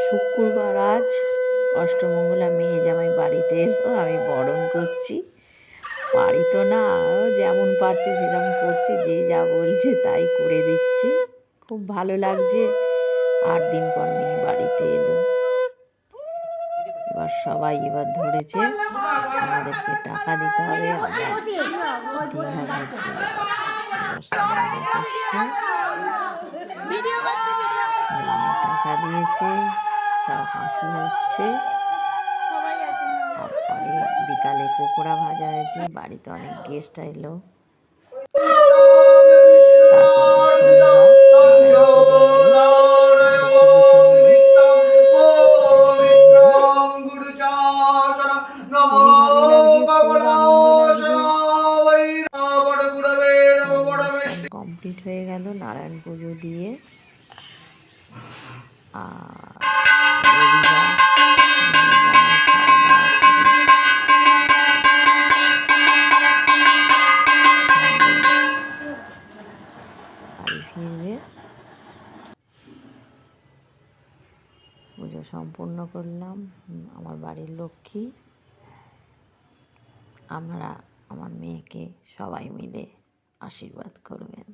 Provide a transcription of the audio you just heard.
শুক্রবার আজ অষ্টমঙ্গলা মেয়ে জামাই বাড়িতে এলো, আমি বরণ করছি। পারি তো না, যেমন পারছে সেরকম করছে, যে যা বলছে তাই করে দিচ্ছি। খুব ভালো লাগছে, 8 দিন পর মেয়ে বাড়িতে এলো। এবার সবাই ধরেছে আমাদেরকে টাকা দিতে হবে, আমরা দীঘা ঘুরতে যাবো। এবার সবাই করছে, টাকা দিয়েছে, সব হাসি হচ্ছে। তারপরে বিকালে পকোড়া ভাজা হয়েছে, বাড়িতে অনেক গেস্ট এলো। কমপ্লিট হয়ে গেল নারায়ণ পুজো দিয়ে। বাড়ি ফিরবে, পুজো সম্পূর্ণ করলাম। আমার বাড়ির লক্ষ্মী, আমরা আমার মেয়েকে সবাই মিলে আশীর্বাদ করবেন।